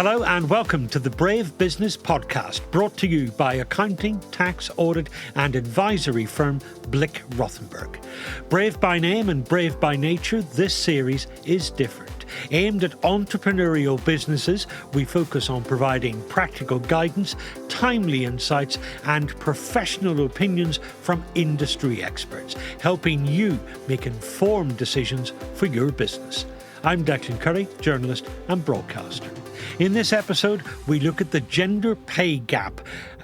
Hello and welcome to the Brave Business Podcast, brought to you by accounting, tax, audit and advisory firm Blick Rothenberg. Brave by name and brave by nature, this series is different. Aimed at entrepreneurial businesses, we focus on providing practical guidance, timely insights and professional opinions from industry experts, helping you make informed decisions for your business. I'm Declan Curry, journalist and broadcaster. In this episode, we look at the gender pay gap,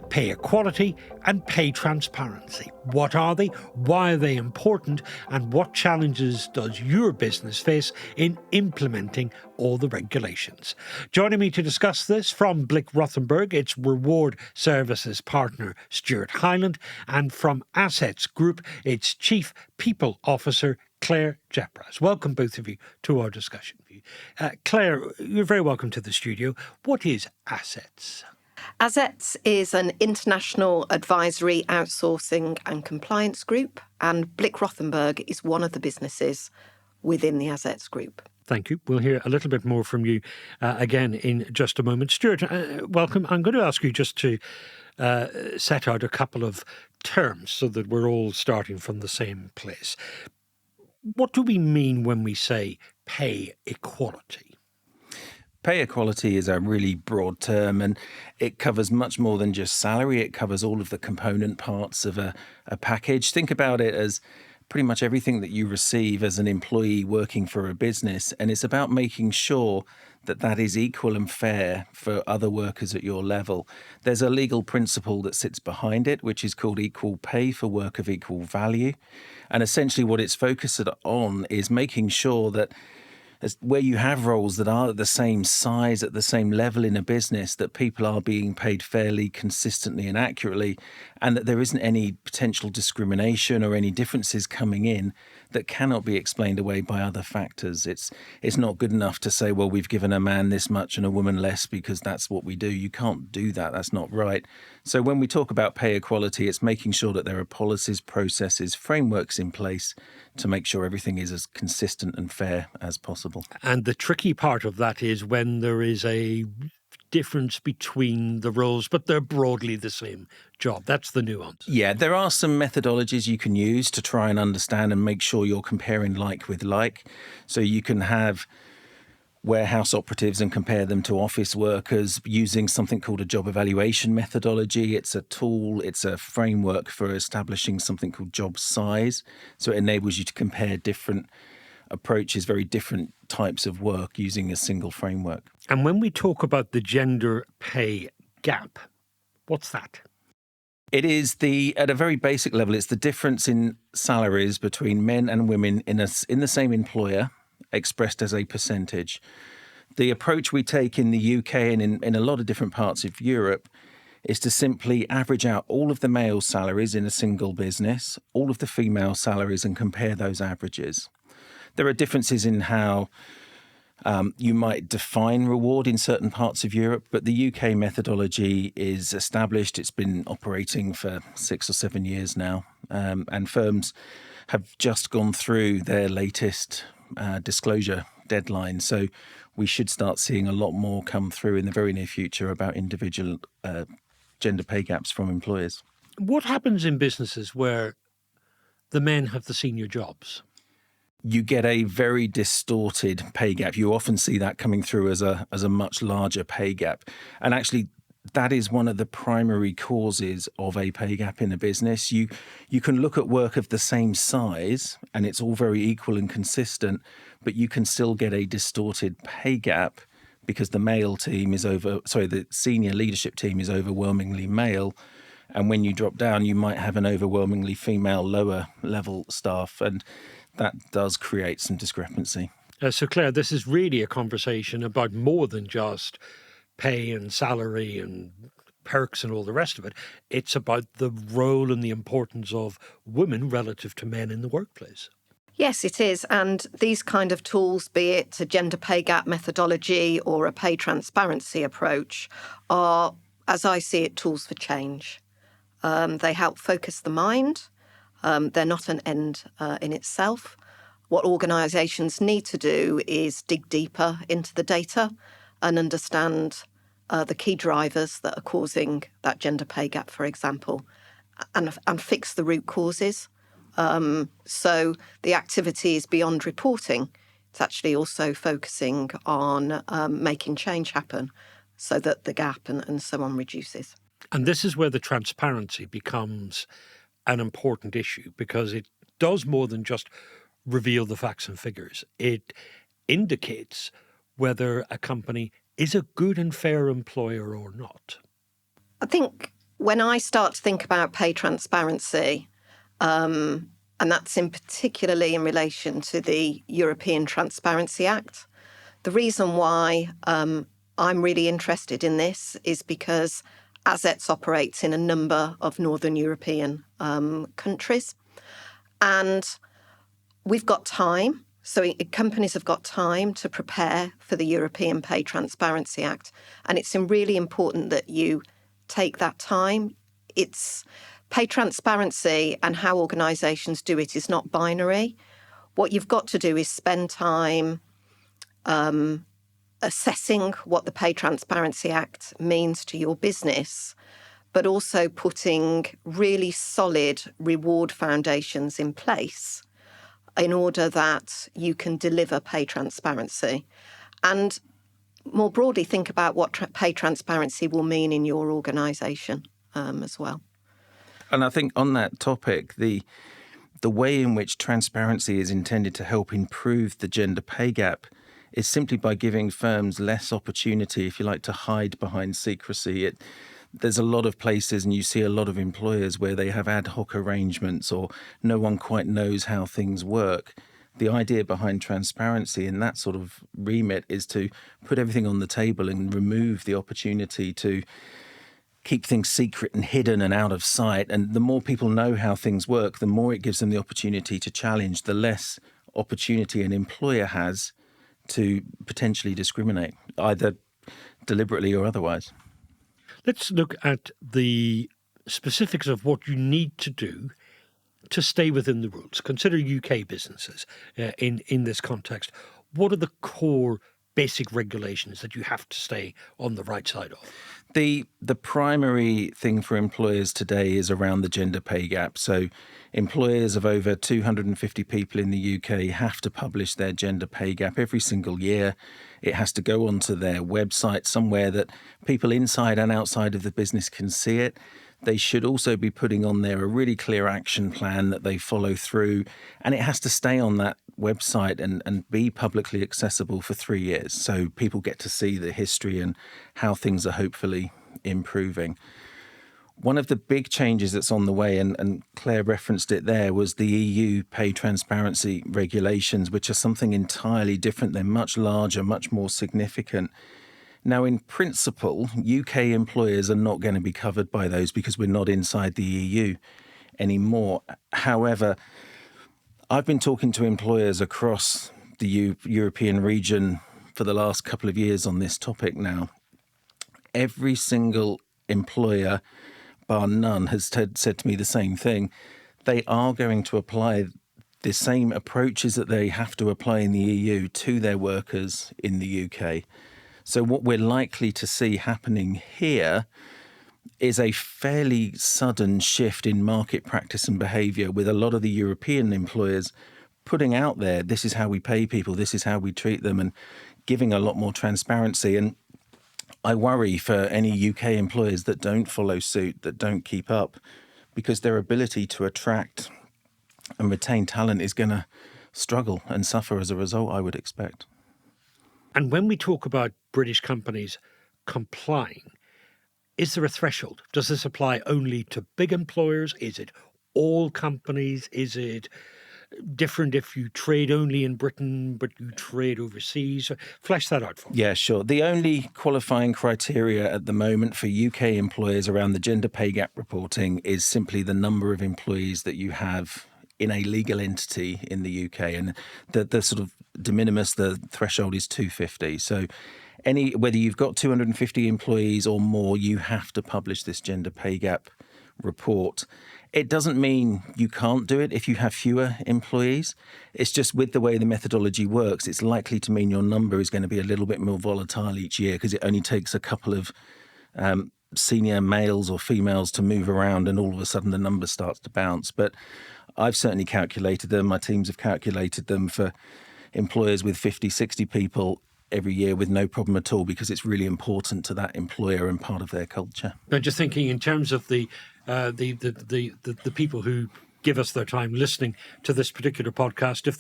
pay equality and pay transparency. What are they? Why are they important? And what challenges does your business face in implementing all the regulations? Joining me to discuss this from Blick Rothenberg, it's Reward Services partner Stuart Hyland, and from Azets Group, its Chief People Officer Claire Jepras. Welcome both of you to our discussion. Claire, you're very welcome to the studio. What is Azets? Azets is an international advisory, outsourcing and compliance group, and Blick Rothenberg is one of the businesses within the Azets group. Thank you. We'll hear a little bit more from you again in just a moment. Stuart, welcome. I'm going to ask you just to set out a couple of terms so that we're all starting from the same place. What do we mean when we say pay equality? Pay equality is a really broad term, and it covers much more than just salary. It covers all of the component parts of a package. Think about it as pretty much everything that you receive as an employee working for a business, and it's about making sure that that is equal and fair for other workers at your level. There's a legal principle that sits behind it, which is called equal pay for work of equal value. And essentially what it's focused on is making sure that where you have roles that are at the same size, at the same level in a business, that people are being paid fairly, consistently and accurately, and that there isn't any potential discrimination or any differences coming in that cannot be explained away by other factors. It's not good enough to say, well, we've given a man this much and a woman less because that's what we do. You can't do that. That's not right. So when we talk about pay equality, it's making sure that there are policies, processes, frameworks in place to make sure everything is as consistent and fair as possible. And the tricky part of that is when there is a difference between the roles, but they're broadly the same job. That's the nuance. Yeah, there are some methodologies you can use to try and understand and make sure you're comparing like with like. So you can have warehouse operatives and compare them to office workers using something called a job evaluation methodology. It's a tool, it's a framework for establishing something called job size. So it enables you to compare different approaches, very different types of work using a single framework. And when we talk about the gender pay gap, what's that? It is at a very basic level, it's the difference in salaries between men and women in the same employer, expressed as a percentage. The approach we take in the UK and in a lot of different parts of Europe is to simply average out all of the male salaries in a single business, all of the female salaries, and compare those averages. There are differences in how you might define reward in certain parts of Europe, but the UK methodology is established. It's been operating for 6 or 7 years now, and firms have just gone through their latest disclosure deadline. So we should start seeing a lot more come through in the very near future about individual gender pay gaps from employers. What happens in businesses where the men have the senior jobs? You get a very distorted pay gap. You often see that coming through as a much larger pay gap. And actually, that is one of the primary causes of a pay gap in a business. You can look at work of the same size and it's all very equal and consistent, but you can still get a distorted pay gap because the senior leadership team is overwhelmingly male. And when you drop down, you might have an overwhelmingly female lower level staff. And that does create some discrepancy. So Claire, this is really a conversation about more than just pay and salary and perks and all the rest of it. It's about the role and the importance of women relative to men in the workplace. Yes, it is. And these kind of tools, be it a gender pay gap methodology or a pay transparency approach, are, as I see it, tools for change. They help focus the mind. They're not an end in itself. What organisations need to do is dig deeper into the data and understand the key drivers that are causing that gender pay gap, for example, and fix the root causes. So the activity is beyond reporting. It's actually also focusing on making change happen so that the gap and so on reduces. And this is where the transparency becomes an important issue, because it does more than just reveal the facts and figures. It indicates whether a company is a good and fair employer or not. I think when I start to think about pay transparency, and that's particularly in relation to the European Transparency Act, the reason why I'm really interested in this is because Azets operates in a number of Northern European countries, and we've got time. So companies have got time to prepare for the European Pay Transparency Act, and it's really important that you take that time. It's pay transparency, and how organisations do it is not binary. What you've got to do is spend time assessing what the Pay Transparency Act means to your business, but also putting really solid reward foundations in place in order that you can deliver pay transparency. And more broadly, think about what pay transparency will mean in your organisation as well. And I think on that topic, the way in which transparency is intended to help improve the gender pay gap is simply by giving firms less opportunity, if you like, to hide behind secrecy. There's a lot of places, and you see a lot of employers where they have ad hoc arrangements or no one quite knows how things work. The idea behind transparency in that sort of remit is to put everything on the table and remove the opportunity to keep things secret and hidden and out of sight. And the more people know how things work, the more it gives them the opportunity to challenge, the less opportunity an employer has to potentially discriminate, either deliberately or otherwise. Let's look at the specifics of what you need to do to stay within the rules. Consider UK businesses in this context. What are the core basic regulations that you have to stay on the right side of? The primary thing for employers today is around the gender pay gap. So employers of over 250 people in the UK have to publish their gender pay gap every single year. It has to go onto their website somewhere that people inside and outside of the business can see it. They should also be putting on there a really clear action plan that they follow through, and it has to stay on that website and be publicly accessible for 3 years, so people get to see the history and how things are hopefully improving. One of the big changes that's on the way, and Claire referenced it there, was the EU pay transparency regulations, which are something entirely different. They're much larger, much more significant. Now, in principle, UK employers are not going to be covered by those because we're not inside the EU anymore. However, I've been talking to employers across the European region for the last couple of years on this topic now. Every single employer, bar none, has said to me the same thing. They are going to apply the same approaches that they have to apply in the EU to their workers in the UK. So what we're likely to see happening here is a fairly sudden shift in market practice and behaviour, with a lot of the European employers putting out there, this is how we pay people, this is how we treat them, and giving a lot more transparency. And I worry for any UK employers that don't follow suit, that don't keep up, because their ability to attract and retain talent is going to struggle and suffer as a result, I would expect. And when we talk about British companies complying, is there a threshold? Does this apply only to big employers? Is it all companies? Is it different if you trade only in Britain but you trade overseas? Flesh that out for me. Yeah, sure. The only qualifying criteria at the moment for UK employers around the gender pay gap reporting is simply the number of employees that you have in a legal entity in the UK. And the sort of de minimis, the threshold is 250. So whether you've got 250 employees or more, you have to publish this gender pay gap report. It doesn't mean you can't do it if you have fewer employees. It's just with the way the methodology works, it's likely to mean your number is going to be a little bit more volatile each year because it only takes a couple of senior males or females to move around and all of a sudden the number starts to bounce. But I've certainly calculated them. My teams have calculated them for employers with 50, 60 people every year with no problem at all because it's really important to that employer and part of their culture. I'm just thinking in terms of the people who give us their time listening to this particular podcast. If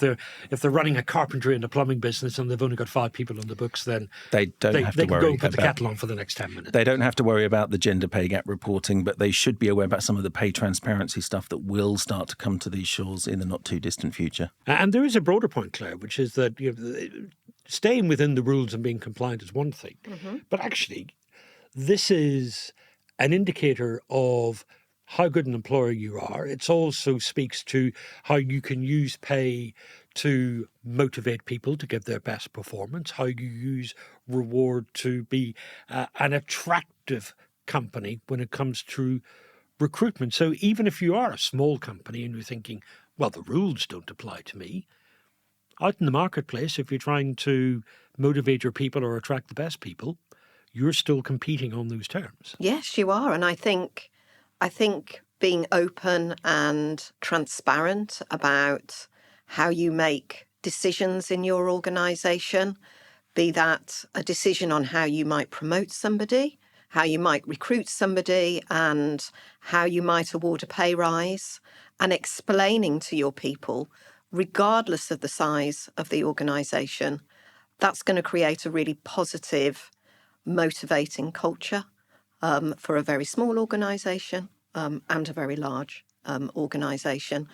they're running a carpentry and a plumbing business and they've only got 5 people on the books, then they can go and put the kettle on for the next 10 minutes. They don't have to worry about the gender pay gap reporting, but they should be aware about some of the pay transparency stuff that will start to come to these shores in the not too distant future. And there is a broader point, Claire, which is that staying within the rules and being compliant is one thing, but actually this is an indicator of how good an employer you are. It also speaks to how you can use pay to motivate people to give their best performance, how you use reward to be an attractive company when it comes to recruitment. So even if you are a small company and you're thinking, well, the rules don't apply to me, out in the marketplace, if you're trying to motivate your people or attract the best people, you're still competing on those terms. Yes, you are. And I think being open and transparent about how you make decisions in your organisation, be that a decision on how you might promote somebody, how you might recruit somebody, and how you might award a pay rise, and explaining to your people, regardless of the size of the organisation, that's going to create a really positive, motivating culture for a very small organisation and a very large organisation.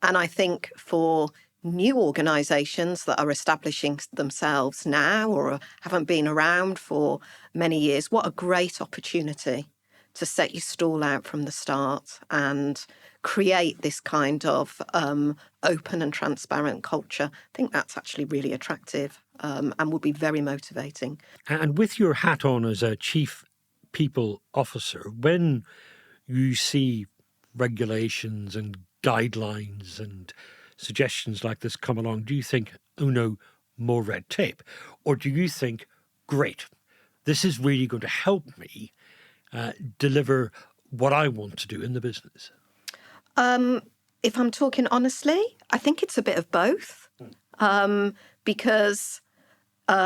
And I think for new organisations that are establishing themselves now or haven't been around for many years, what a great opportunity to set your stall out from the start and create this kind of open and transparent culture. I think that's actually really attractive and will be very motivating. And with your hat on as a chief people officer, when you see regulations and guidelines and suggestions like this come along, do you think, oh no, more red tape? Or do you think, great, this is really going to help me deliver what I want to do in the business? If I'm talking honestly, I think it's a bit of both. Because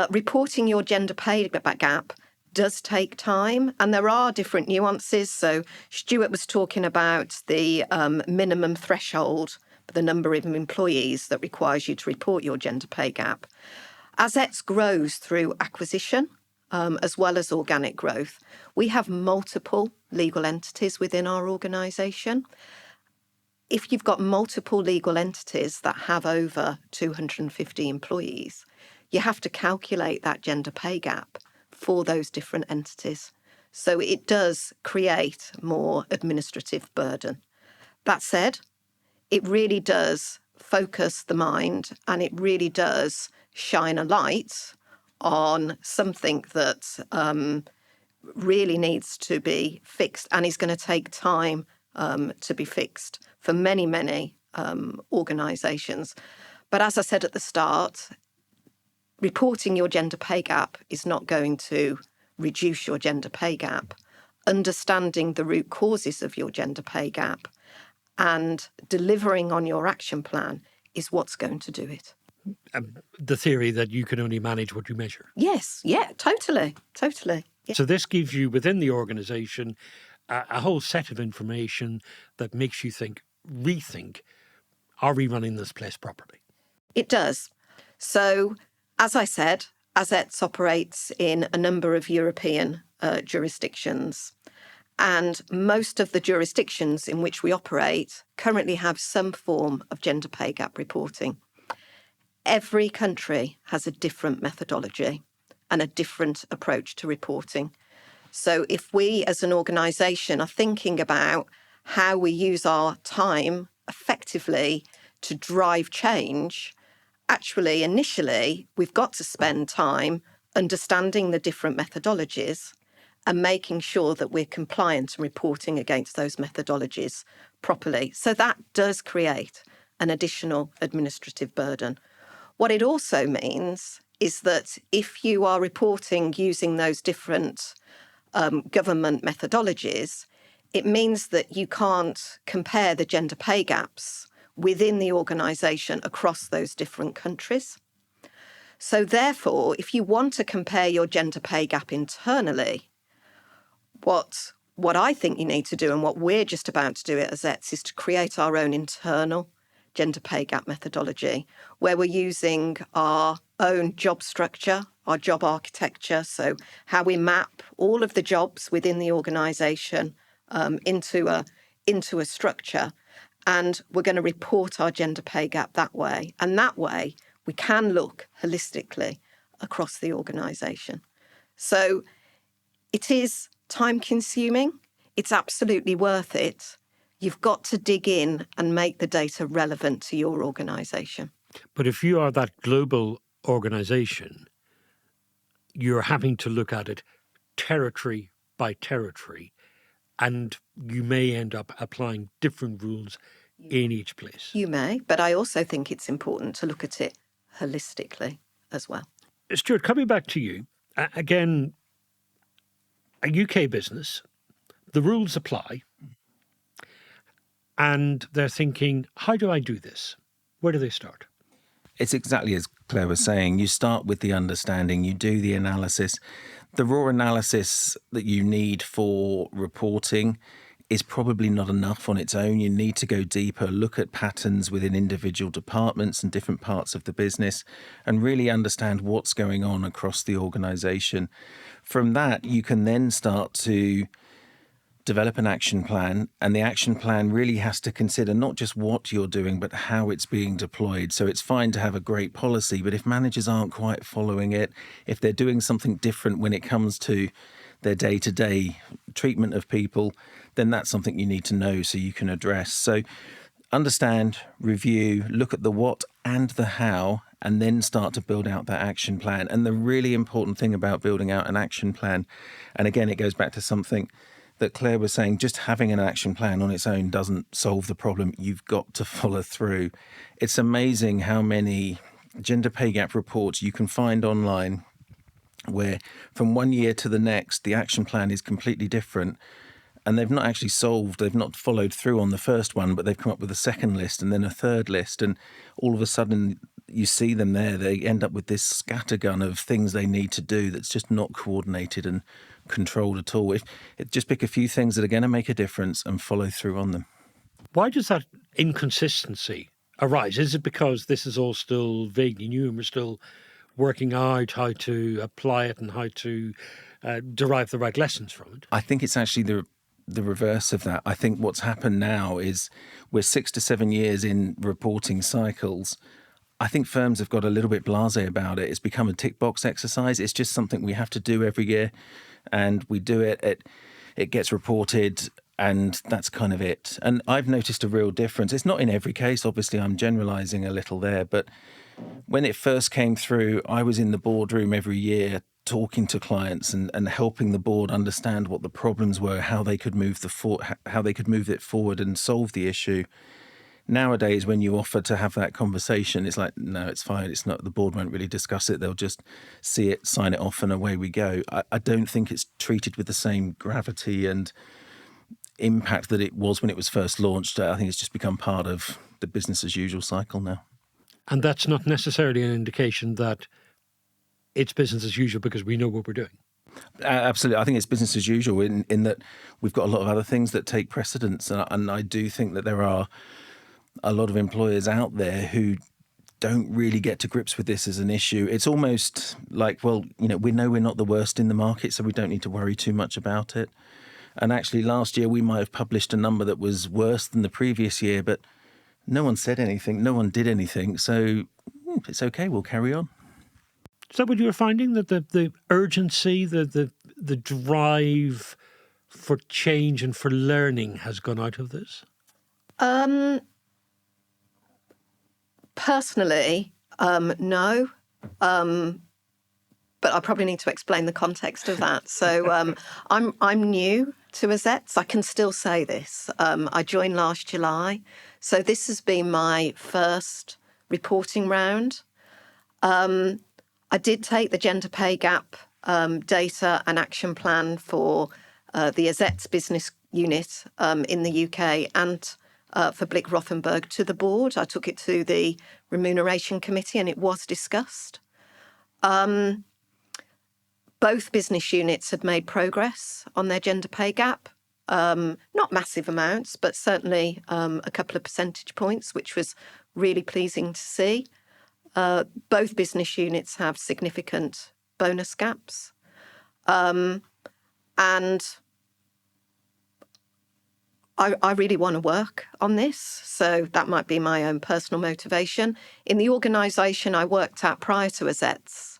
reporting your gender pay gap does take time, and there are different nuances. So Stuart was talking about the minimum threshold for the number of employees that requires you to report your gender pay gap. Azets grows through acquisition as well as organic growth. We have multiple legal entities within our organisation. If you've got multiple legal entities that have over 250 employees, you have to calculate that gender pay gap for those different entities. So it does create more administrative burden. That said, it really does focus the mind and it really does shine a light on something that really needs to be fixed and is going to take time to be fixed for many, many organisations. But as I said at the start, reporting your gender pay gap is not going to reduce your gender pay gap. Understanding the root causes of your gender pay gap and delivering on your action plan is what's going to do it. The theory that you can only manage what you measure. Yes, yeah, totally. Yeah. So this gives you within the organisation a whole set of information that makes you rethink, are we running this place properly? It does. So, as I said, Azets operates in a number of European jurisdictions. And most of the jurisdictions in which we operate currently have some form of gender pay gap reporting. Every country has a different methodology and a different approach to reporting. So if we as an organisation are thinking about how we use our time effectively to drive change, actually, initially, we've got to spend time understanding the different methodologies and making sure that we're compliant and reporting against those methodologies properly. So that does create an additional administrative burden. What it also means is that if you are reporting using those different government methodologies, it means that you can't compare the gender pay gaps within the organisation across those different countries. So therefore, if you want to compare your gender pay gap internally, what I think you need to do, and what we're just about to do at Azets, is to create our own internal gender pay gap methodology, where we're using our own job structure, our job architecture, so how we map all of the jobs within the organisation into a structure, and we're going to report our gender pay gap that way. And that way, we can look holistically across the organisation. So it is time-consuming. It's absolutely worth it. You've got to dig in and make the data relevant to your organisation. But if you are that global organisation, you're having to look at it territory by territory, and you may end up applying different rules in each place. You may, but I also think it's important to look at it holistically as well. Stuart, coming back to you, again, a UK business, the rules apply, and they're thinking, how do I do this? Where do they start? It's exactly as Claire was saying. You start with the understanding, you do the analysis. The raw analysis that you need for reporting is probably not enough on its own. You need to go deeper, look at patterns within individual departments and different parts of the business, and really understand what's going on across the organisation. From that, you can then start to develop an action plan, and the action plan really has to consider not just what you're doing, but how it's being deployed. So it's fine to have a great policy, but if managers aren't quite following it, if they're doing something different when it comes to their day-to-day treatment of people, then that's something you need to know so you can address. So understand, review, look at the what and the how, and then start to build out that action plan. And the really important thing about building out an action plan, and again, it goes back to something that Claire was saying, just having an action plan on its own doesn't solve the problem. You've got to follow through. It's amazing how many gender pay gap reports you can find online where from one year to the next, the action plan is completely different. And they've not actually solved, they've not followed through on the first one, but they've come up with a second list and then a third list. And all of a sudden you see them there, they end up with this scattergun of things they need to do that's just not coordinated and controlled at all. Just pick a few things that are going to make a difference and follow through on them. Why does that inconsistency arise? Is it because this is all still vaguely new and we're still working out how to apply it and how to derive the right lessons from it? I think it's actually the reverse of that. I think what's happened now is we're 6 to 7 years in reporting cycles. I think firms have got a little bit blasé about it. It's become a tick box exercise. It's just something we have to do every year, and we do it. It gets reported, and that's kind of it. And I've noticed a real difference. It's not in every case. Obviously, I'm generalising a little there, but when it first came through, I was in the boardroom every year talking to clients and helping the board understand what the problems were, how they could move it forward and solve the issue. Nowadays, when you offer to have that conversation, it's like, no, it's fine. It's not. The board won't really discuss it. They'll just see it, sign it off, and away we go. I don't think it's treated with the same gravity and impact that it was when it was first launched. I think it's just become part of the business as usual cycle now. And that's not necessarily an indication that it's business as usual because we know what we're doing. Absolutely. I think it's business as usual in that we've got a lot of other things that take precedence. And I do think that there are a lot of employers out there who don't really get to grips with this as an issue. It's almost like, well, we know we're not the worst in the market, so we don't need to worry too much about it. And actually last year we might have published a number that was worse than the previous year, but no one said anything, no one did anything. So it's okay, we'll carry on. Is that what you were finding, that the urgency, the drive for change and for learning has gone out of this? Personally, no. but I probably need to explain the context of that. So I'm new to Azets. I can still say this. I joined last July, so this has been my first reporting round. I did take the gender pay gap data and action plan for the Azets business unit in the UK and for Blick Rothenberg to the board. I took it to the remuneration committee and it was discussed. Both business units have made progress on their gender pay gap. Not massive amounts, but certainly a couple of percentage points, which was really pleasing to see. Both business units have significant bonus gaps. And I really want to work on this, so that might be my own personal motivation. In the organisation I worked at prior to Azets,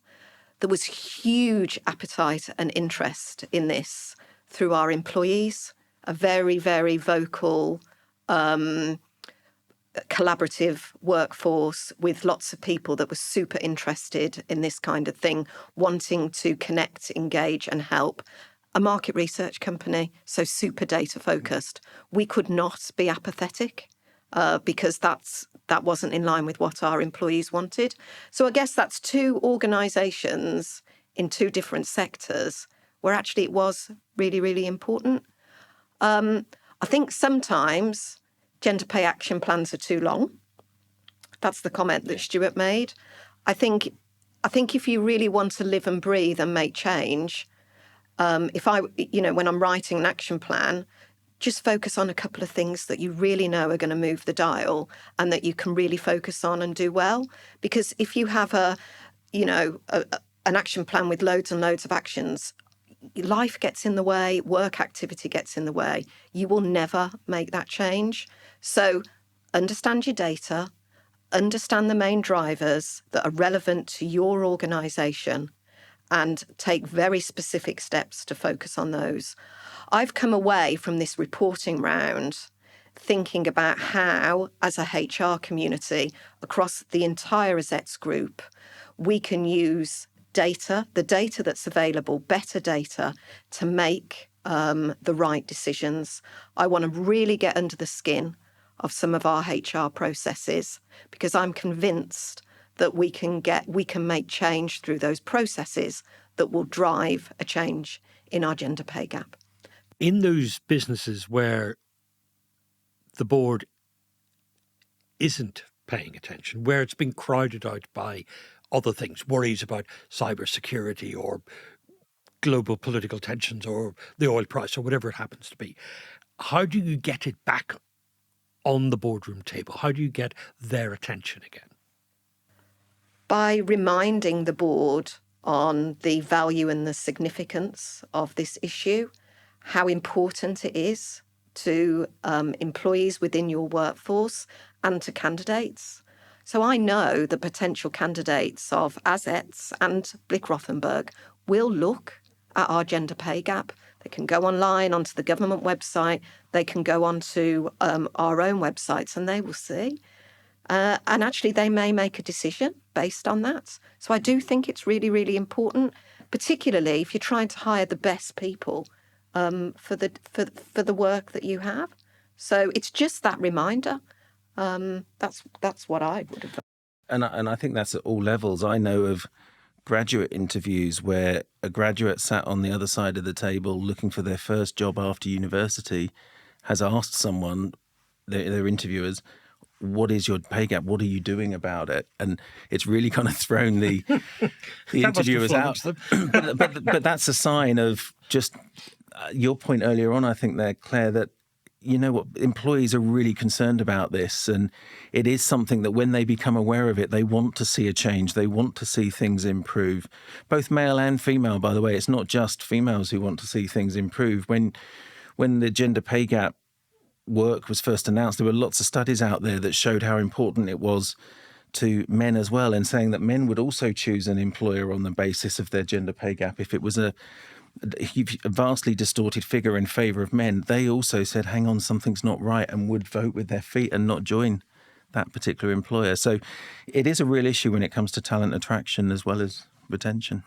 there was huge appetite and interest in this through our employees, a very, very vocal, collaborative workforce with lots of people that were super interested in this kind of thing, wanting to connect, engage and help. A market research company, so super data focused. We could not be apathetic because that wasn't in line with what our employees wanted. So I guess that's two organisations in two different sectors where actually it was really, really important. I think sometimes gender pay action plans are too long. That's the comment that Stuart made. I think if you really want to live and breathe and make change, when I'm writing an action plan, just focus on a couple of things that you really know are going to move the dial and that you can really focus on and do well. Because if you have an action plan with loads and loads of actions, life gets in the way, work activity gets in the way. You will never make that change. So understand your data, understand the main drivers that are relevant to your organisation, and take very specific steps to focus on those. I've come away from this reporting round thinking about how, as a HR community, across the entire Azets group, we can use data, the data that's available, better data, to make the right decisions. I want to really get under the skin of some of our HR processes because I'm convinced that we can make change through those processes that will drive a change in our gender pay gap. In those businesses where the board isn't paying attention, where it's been crowded out by other things, worries about cybersecurity or global political tensions or the oil price or whatever it happens to be, how do you get it back on the boardroom table? How do you get their attention again? By reminding the board on the value and the significance of this issue, how important it is to employees within your workforce and to candidates. So I know the potential candidates of Azets and Blick Rothenberg will look at our gender pay gap. They can go online onto the government website, they can go onto our own websites and they will see. And actually, they may make a decision based on that. So I do think it's really, really important, particularly if you're trying to hire the best people for the work that you have. So it's just that reminder. That's what I would have done. And I think that's at all levels. I know of graduate interviews where a graduate sat on the other side of the table looking for their first job after university has asked someone, their interviewers, what is your pay gap? What are you doing about it? And it's really kind of thrown the interviewers out. But that's a sign of just your point earlier on, I think there, Claire, that, you know what, employees are really concerned about this. And it is something that when they become aware of it, they want to see a change. They want to see things improve. Both male and female, by the way. It's not just females who want to see things improve. When the gender pay gap work was first announced, there were lots of studies out there that showed how important it was to men as well, and saying that men would also choose an employer on the basis of their gender pay gap. If it was a vastly distorted figure in favour of men, they also said, hang on, something's not right, and would vote with their feet and not join that particular employer. So it is a real issue when it comes to talent attraction as well as retention.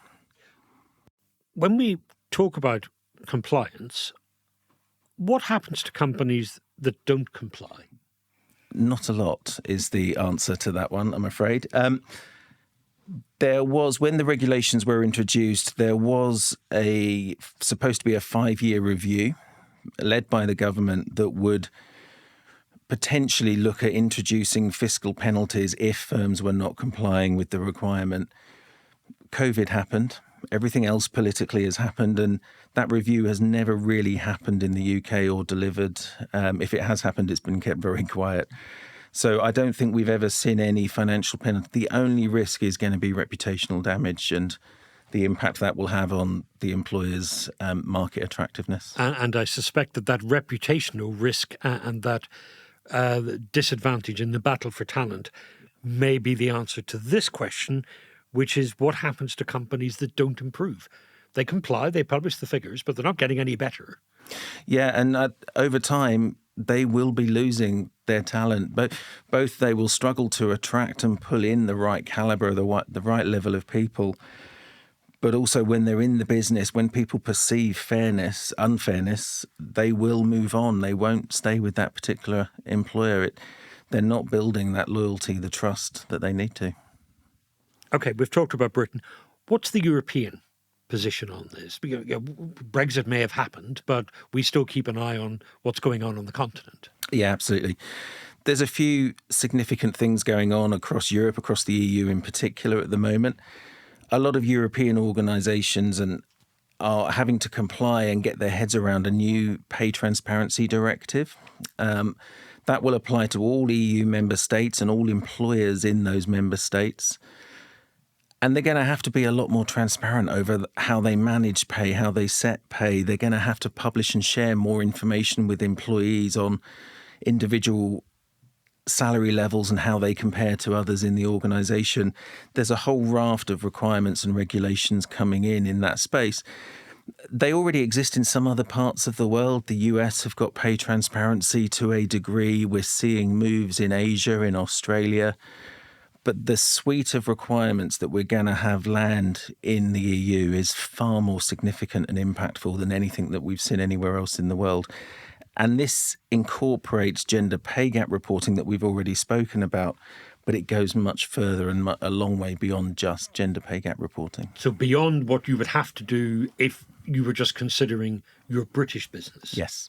when we talk about compliance, what happens to companies that don't comply? Not a lot is the answer to that one, I'm afraid. There was, when the regulations were introduced, there was supposed to be a 5-year review led by the government that would potentially look at introducing fiscal penalties if firms were not complying with the requirement. COVID happened. Everything else politically has happened, and that review has never really happened in the UK or delivered. If it has happened, it's been kept very quiet. So I don't think we've ever seen any financial penalty. The only risk is going to be reputational damage and the impact that will have on the employer's market attractiveness. And I suspect that reputational risk and that disadvantage in the battle for talent may be the answer to this question, which is what happens to companies that don't improve? They comply, they publish the figures, but they're not getting any better. Yeah, and over time, they will be losing their talent. Both they will struggle to attract and pull in the right caliber, the right level of people. But also when they're in the business, when people perceive unfairness, they will move on. They won't stay with that particular employer. They're not building that loyalty, the trust that they need to. Okay, we've talked about Britain. What's the European position on this? Brexit may have happened, but we still keep an eye on what's going on the continent. Yeah, absolutely. There's a few significant things going on across Europe, across the EU in particular at the moment. A lot of European organisations are having to comply and get their heads around a new pay transparency directive. That will apply to all EU member states and all employers in those member states. And they're going to have to be a lot more transparent over how they manage pay, how they set pay. They're going to have to publish and share more information with employees on individual salary levels and how they compare to others in the organisation. There's a whole raft of requirements and regulations coming in that space. They already exist in some other parts of the world. The US have got pay transparency to a degree. We're seeing moves in Asia, in Australia. But the suite of requirements that we're going to have land in the EU is far more significant and impactful than anything that we've seen anywhere else in the world. And this incorporates gender pay gap reporting that we've already spoken about, but it goes much further and a long way beyond just gender pay gap reporting. So beyond what you would have to do if you were just considering your British business? Yes.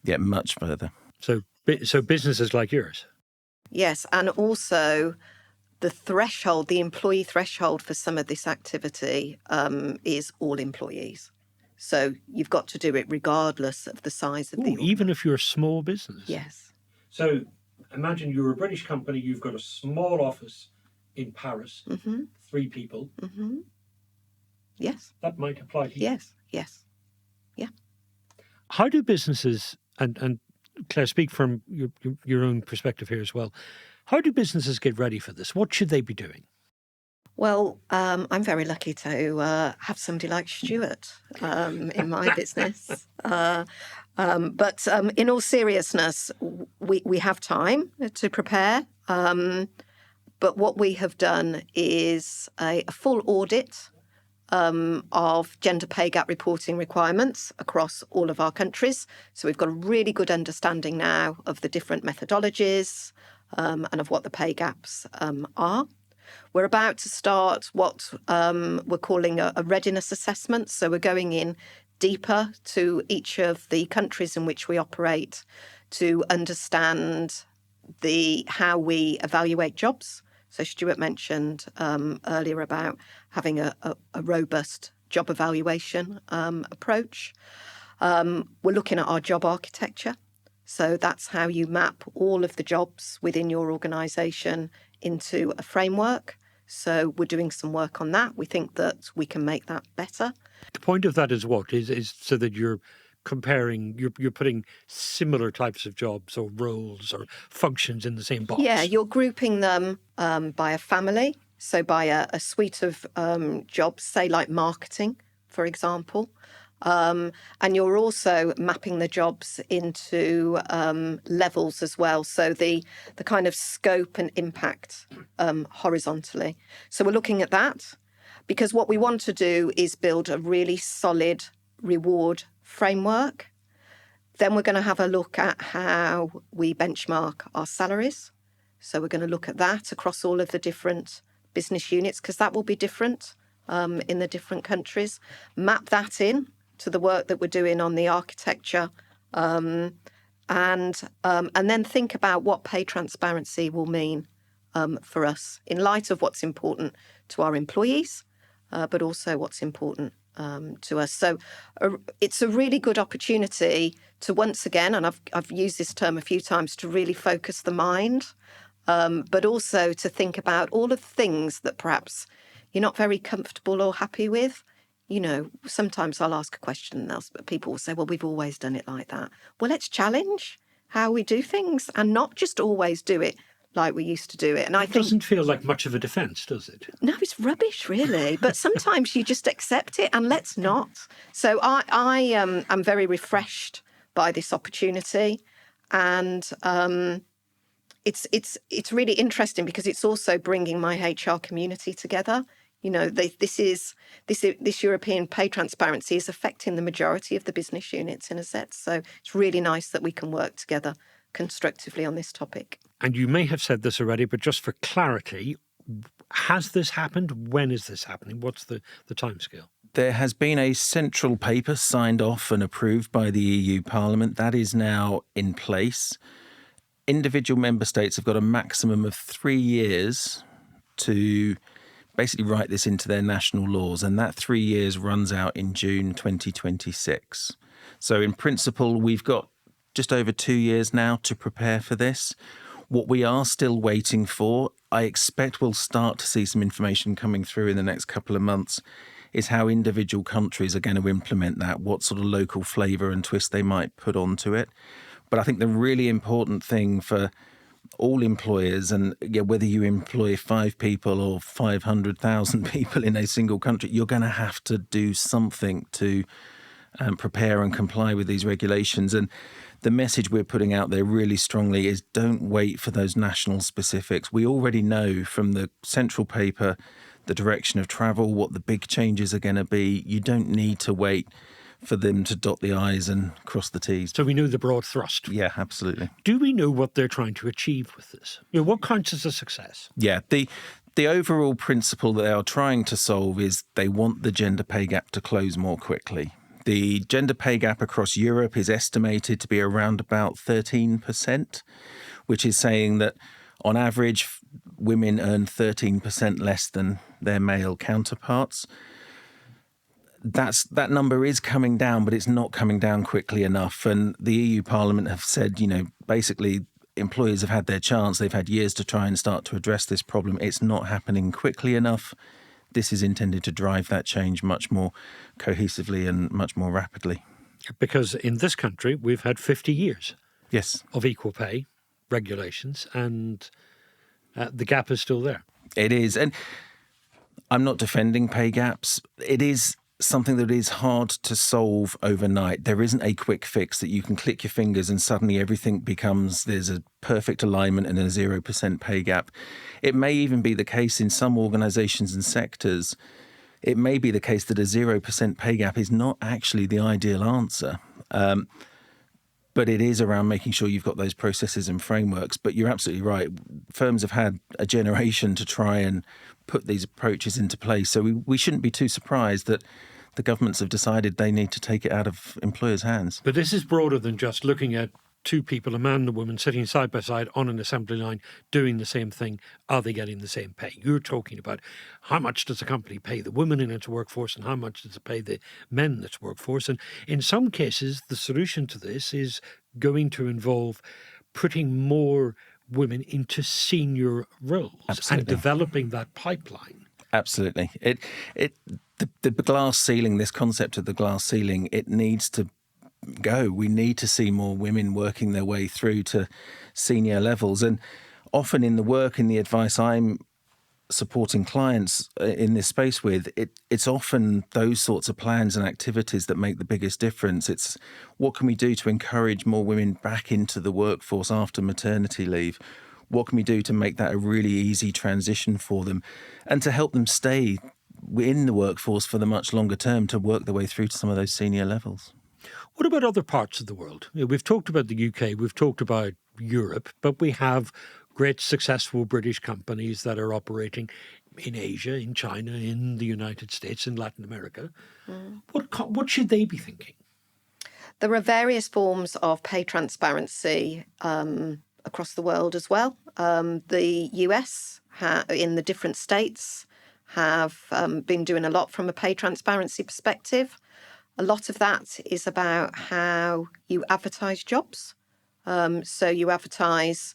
Yeah, much further. So businesses like yours? Yes, and also the employee threshold for some of this activity is all employees. So you've got to do it regardless of the size of the even if you're a small business? Yes. So imagine you're a British company, you've got a small office in Paris, 3 people. Mm-hmm. Yes. That might apply to you. Yes. Yeah. How do businesses, and Claire, speak from your own perspective here as well, how do businesses get ready for this? What should they be doing? Well, I'm very lucky to have somebody like Stuart in my business. But in all seriousness, we have time to prepare. But what we have done is a full audit of gender pay gap reporting requirements across all of our countries. So we've got a really good understanding now of the different methodologies and of what the pay gaps are. We're about to start what we're calling a readiness assessment. So we're going in deeper to each of the countries in which we operate to understand how we evaluate jobs. So Stuart mentioned earlier about having a robust job evaluation approach. We're looking at our job architecture. So that's how you map all of the jobs within your organisation into a framework. So we're doing some work on that. We think that we can make that better. The point of that is what? Is so that you're comparing, you're putting similar types of jobs or roles or functions in the same box. Yeah, you're grouping them by a family. So by a suite of jobs, say like marketing, for example. And you're also mapping the jobs into levels as well. So the kind of scope and impact horizontally. So we're looking at that. Because what we want to do is build a really solid reward framework. Then we're going to have a look at how we benchmark our salaries. So we're going to look at that across all of the different business units, because that will be different in the different countries. Map that in to the work that we're doing on the architecture, and then think about what pay transparency will mean for us in light of what's important to our employees, but also what's important to us. So it's a really good opportunity to once again, and I've used this term a few times, to really focus the mind, but also to think about all of the things that perhaps you're not very comfortable or happy with. You know, sometimes I'll ask a question and people will say, well, we've always done it like that. Well, let's challenge how we do things and not just always do it like we used to do it. And I think it doesn't feel like much of a defence, does it? No, it's rubbish, really. But sometimes you just accept it, and let's not. So I am very refreshed by this opportunity, and it's really interesting because it's also bringing my HR community together. You know, this European pay transparency is affecting the majority of the business units in Azets. So it's really nice that we can work together constructively on this topic. And you may have said this already, but just for clarity, has this happened? When is this happening? What's the timescale? There has been a central paper signed off and approved by the EU Parliament. That is now in place. Individual member states have got a maximum of 3 years to basically write this into their national laws, and that 3 years runs out in June 2026. So in principle, we've got just over 2 years now to prepare for this. What we are still waiting for, I expect we'll start to see some information coming through in the next couple of months, is how individual countries are going to implement that, what sort of local flavour and twist they might put onto it. But I think the really important thing for all employers, and whether you employ 5 people or 500,000 people in a single country, you're going to have to do something to prepare and comply with these regulations. And the message we're putting out there really strongly is don't wait for those national specifics. We already know from the central paper the direction of travel, what the big changes are going to be. You don't need to wait for them to dot the I's and cross the T's. So we know the broad thrust. Yeah, absolutely. Do we know what they're trying to achieve with this? You know, what counts as a success? Yeah, the overall principle that they are trying to solve is they want the gender pay gap to close more quickly. The gender pay gap across Europe is estimated to be around about 13%, which is saying that on average, women earn 13% less than their male counterparts. That number is coming down, but it's not coming down quickly enough. And the EU Parliament have said, basically employers have had their chance. They've had years to try and start to address this problem. It's not happening quickly enough. This is intended to drive that change much more cohesively and much more rapidly. Because in this country, we've had 50 years of equal pay regulations, and the gap is still there. It is. And I'm not defending pay gaps. It is something that is hard to solve overnight. There isn't a quick fix that you can click your fingers and suddenly everything becomes, there's a perfect alignment and a 0% pay gap. It may even be the case in some organisations and sectors, it may be the case that a 0% pay gap is not actually the ideal answer. But it is around making sure you've got those processes and frameworks. But you're absolutely right. Firms have had a generation to try and put these approaches into place. So we shouldn't be too surprised that the governments have decided they need to take it out of employers' hands. But this is broader than just looking at 2 people, a man and a woman, sitting side by side on an assembly line doing the same thing. Are they getting the same pay? You're talking about how much does a company pay the women in its workforce and how much does it pay the men in its workforce? And in some cases, the solution to this is going to involve putting more women into senior roles. Absolutely. And developing that pipeline. Absolutely. The glass ceiling, this concept of the glass ceiling, it needs to go. We need to see more women working their way through to senior levels. And often in the work and the advice I'm supporting clients in this space with, it's often those sorts of plans and activities that make the biggest difference. It's what can we do to encourage more women back into the workforce after maternity leave? What can we do to make that a really easy transition for them and to help them stay in the workforce for the much longer term to work their way through to some of those senior levels. What about other parts of the world? We've talked about the UK, we've talked about Europe, but we have great successful British companies that are operating in Asia, in China, in the United States, in Latin America. What should they be thinking? There are various forms of pay transparency across the world as well. The US, in the different states, have been doing a lot from a pay transparency perspective. A lot of that is about how you advertise jobs. So you advertise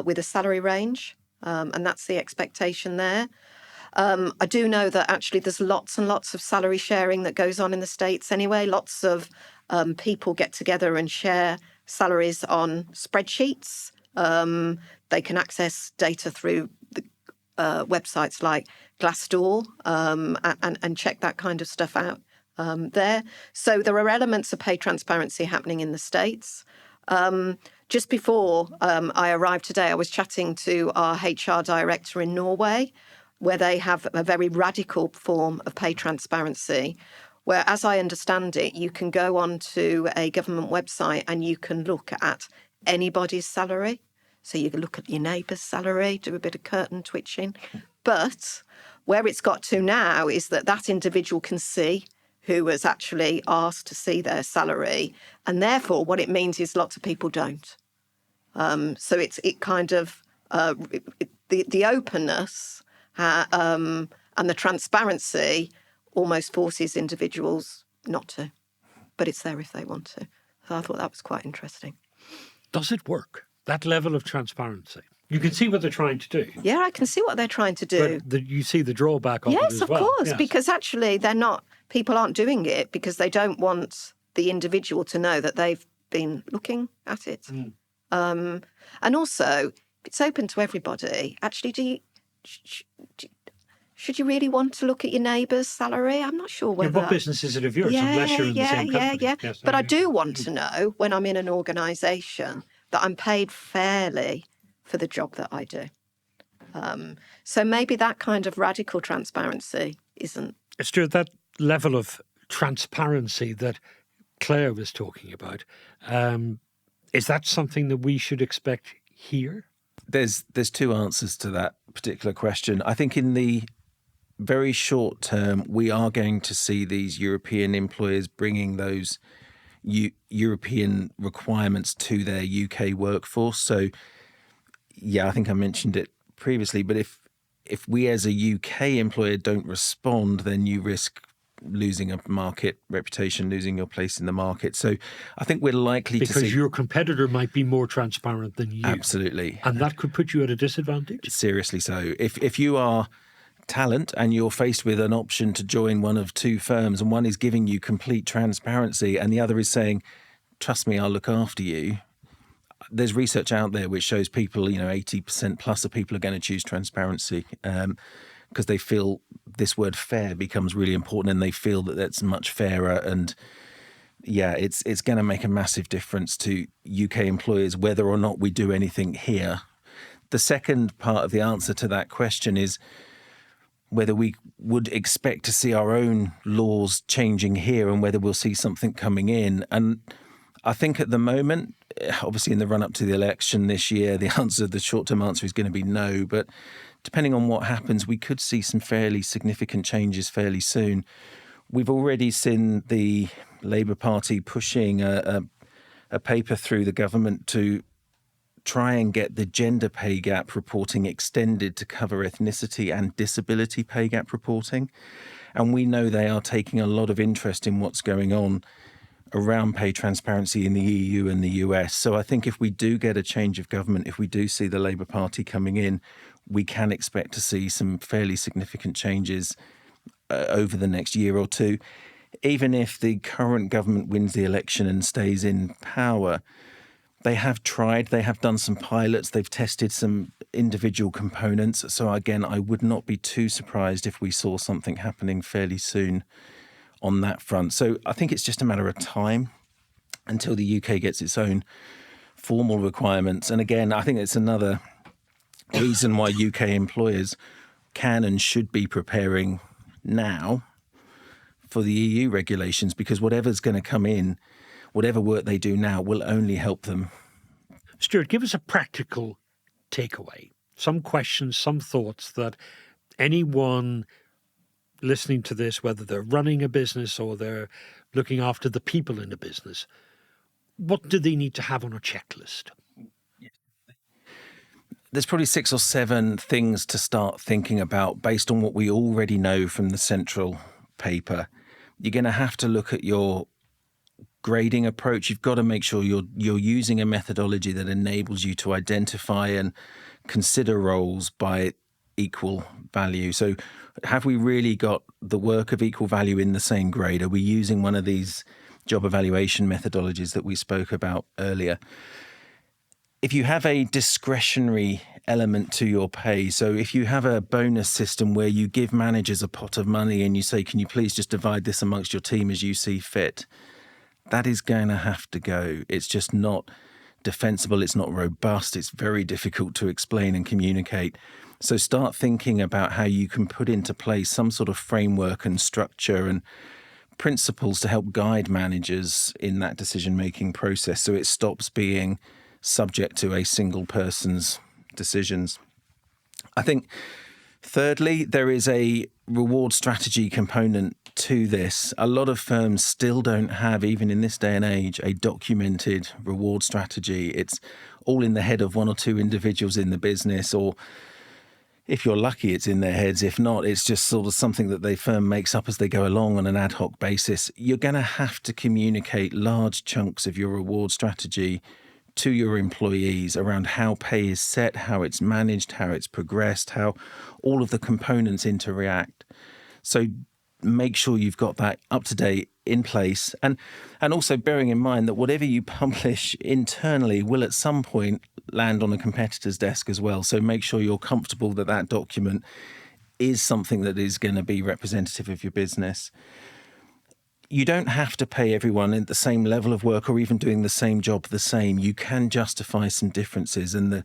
with a salary range, and that's the expectation there. I do know that actually there's lots and lots of salary sharing that goes on in the States anyway. Lots of people get together and share salaries on spreadsheets. They can access data through the, websites like Glassdoor and check that kind of stuff out there. So there are elements of pay transparency happening in the States. Just before I arrived today, I was chatting to our HR director in Norway, where they have a very radical form of pay transparency, where, as I understand it, you can go onto a government website and you can look at anybody's salary. So you can look at your neighbour's salary, do a bit of curtain twitching. But where it's got to now is that that individual can see who was actually asked to see their salary. And therefore, what it means is lots of people don't. So it kind of, the openness and the transparency almost forces individuals not to. But it's there if they want to. So I thought that was quite interesting. Does it work? That level of transparency? You can see what they're trying to do. Yeah, I can see what they're trying to do. But you see the drawback of it as well. Yes, of course, because actually people aren't doing it because they don't want the individual to know that they've been looking at it. And also, if it's open to everybody, actually, should you really want to look at your neighbour's salary? I'm not sure whether... Yeah, what business is it of yours, unless you're in the same company? Yes, but I do want to know, when I'm in an organisation, that I'm paid fairly for the job that I do. So maybe that kind of radical transparency isn't... Stuart, that level of transparency that Claire was talking about, is that something that we should expect here? There's two answers to that particular question. I think in the very short term, we are going to see these European employers bringing those European requirements to their UK workforce. So, yeah, I think I mentioned it previously, but if we as a UK employer don't respond, then you risk losing a market reputation, losing your place in the market. So I think we're likely to see... Because your competitor might be more transparent than you. Absolutely. And that could put you at a disadvantage? Seriously so. If you are talent and you're faced with an option to join one of two firms, and one is giving you complete transparency and the other is saying, trust me, I'll look after you. There's research out there which shows people, 80% plus of people are going to choose transparency because they feel this word fair becomes really important and they feel that that's much fairer. And yeah, it's going to make a massive difference to UK employers whether or not we do anything here. The second part of the answer to that question is whether we would expect to see our own laws changing here and whether we'll see something coming in. And I think at the moment, obviously in the run-up to the election this year, the short-term answer is going to be no. But depending on what happens, we could see some fairly significant changes fairly soon. We've already seen the Labour Party pushing a paper through the government to try and get the gender pay gap reporting extended to cover ethnicity and disability pay gap reporting. And we know they are taking a lot of interest in what's going on around pay transparency in the EU and the US. So I think if we do get a change of government, if we do see the Labour Party coming in, we can expect to see some fairly significant changes over the next year or two. Even if the current government wins the election and stays in power, they have done some pilots, they've tested some individual components. So again, I would not be too surprised if we saw something happening fairly soon on that front. So I think it's just a matter of time until the UK gets its own formal requirements. And again, I think it's another reason why UK employers can and should be preparing now for the EU regulations, because whatever's going to come in, whatever work they do now will only help them. Stuart, give us a practical takeaway, some questions, some thoughts that anyone listening to this, whether they're running a business or they're looking after the people in a business, what do they need to have on a checklist? There's probably 6 or 7 things to start thinking about based on what we already know from the central paper. You're going to have to look at your grading approach. You've got to make sure you're using a methodology that enables you to identify and consider roles by equal value. So have we really got the work of equal value in the same grade? Are we using one of these job evaluation methodologies that we spoke about earlier? If you have a discretionary element to your pay, so if you have a bonus system where you give managers a pot of money and you say, can you please just divide this amongst your team as you see fit, that is going to have to go. It's just not defensible. It's not robust. It's very difficult to explain and communicate. So start thinking about how you can put into place some sort of framework and structure and principles to help guide managers in that decision-making process so it stops being subject to a single person's decisions. I think, thirdly, there is a reward strategy component to this. A lot of firms still don't have, even in this day and age, a documented reward strategy. It's all in the head of 1 or 2 individuals in the business, or if you're lucky, it's in their heads. If not, it's just sort of something that the firm makes up as they go along on an ad hoc basis. You're going to have to communicate large chunks of your reward strategy to your employees around how pay is set, how it's managed, how it's progressed, how all of the components interact. So make sure you've got that up to date, in place, and also bearing in mind that whatever you publish internally will at some point land on a competitor's desk as well. So make sure you're comfortable that that document is something that is going to be representative of your business. You don't have to pay everyone at the same level of work or even doing the same job the same. You can justify some differences, and the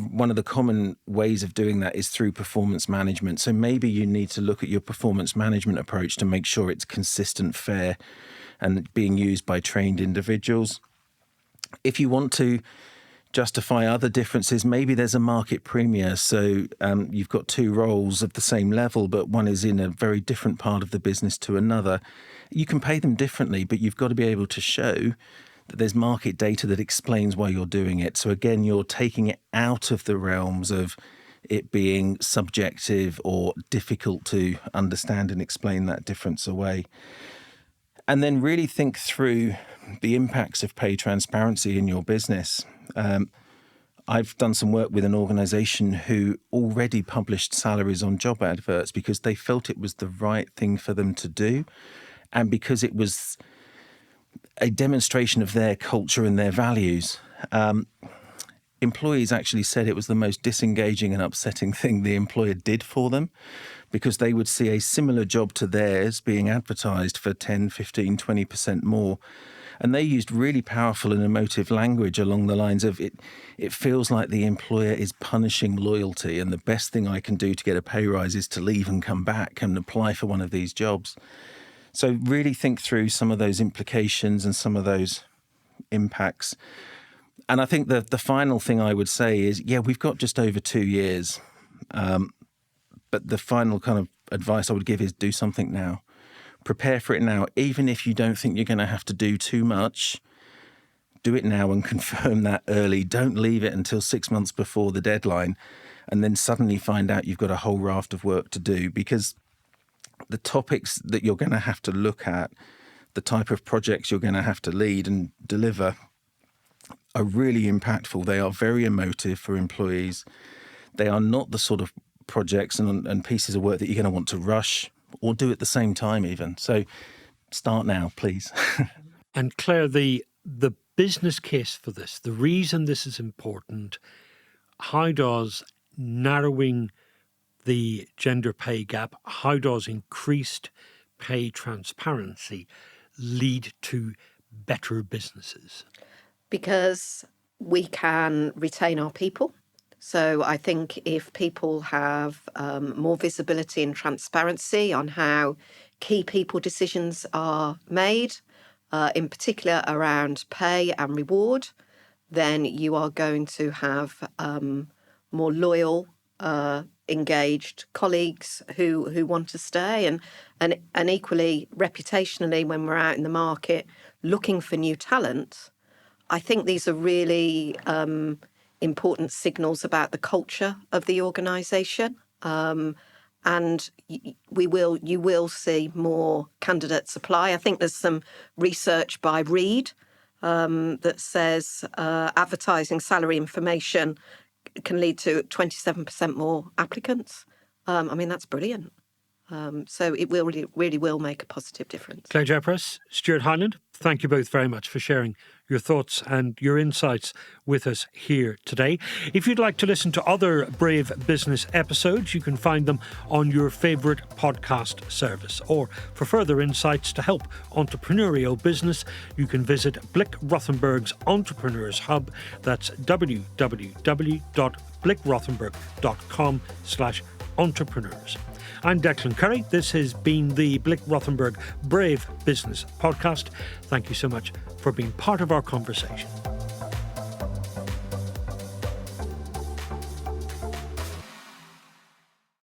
one of the common ways of doing that is through performance management. So maybe you need to look at your performance management approach to make sure it's consistent, fair, and being used by trained individuals. If you want to justify other differences, maybe there's a market premium. So you've got 2 roles of the same level, but one is in a very different part of the business to another. You can pay them differently, but you've got to be able to show that there's market data that explains why you're doing it. So again, you're taking it out of the realms of it being subjective or difficult to understand and explain that difference away. And then really think through the impacts of pay transparency in your business. I've done some work with an organisation who already published salaries on job adverts because they felt it was the right thing for them to do, and because it was a demonstration of their culture and their values. Employees actually said it was the most disengaging and upsetting thing the employer did for them, because they would see a similar job to theirs being advertised for 10, 15, 20% more. And they used really powerful and emotive language along the lines of, it feels like the employer is punishing loyalty, and the best thing I can do to get a pay rise is to leave and come back and apply for one of these jobs. So really think through some of those implications and some of those impacts. And I think the final thing I would say is, we've got just over 2 years. But the final kind of advice I would give is do something now. Prepare for it now. Even if you don't think you're going to have to do too much, do it now and confirm that early. Don't leave it until 6 months before the deadline and then suddenly find out you've got a whole raft of work to do, because the topics that you're going to have to look at, the type of projects you're going to have to lead and deliver are really impactful. They are very emotive for employees. They are not the sort of projects and pieces of work that you're going to want to rush or do at the same time even. So start now, please. And Claire, the business case for this, the reason this is important, how does narrowing the gender pay gap, how does increased pay transparency lead to better businesses? Because we can retain our people. So I think if people have more visibility and transparency on how key people decisions are made, in particular around pay and reward, then you are going to have more loyal, engaged colleagues who want to stay, and equally reputationally, when we're out in the market looking for new talent, I think these are really important signals about the culture of the organisation. And you will see more candidate supply. I think there's some research by Reed that says advertising salary information can lead to 27% more applicants. I mean, that's brilliant. So it will really will make a positive difference. Claire Jepras, Stuart Hyland, thank you both very much for sharing your thoughts and your insights with us here today. If you'd like to listen to other Brave Business episodes, you can find them on your favourite podcast service. Or for further insights to help entrepreneurial business, you can visit Blick Rothenberg's Entrepreneurs Hub. That's www.blickrothenberg.com/entrepreneurs. I'm Declan Curry. This has been the Blick Rothenberg Brave Business Podcast. Thank you so much for being part of our conversation.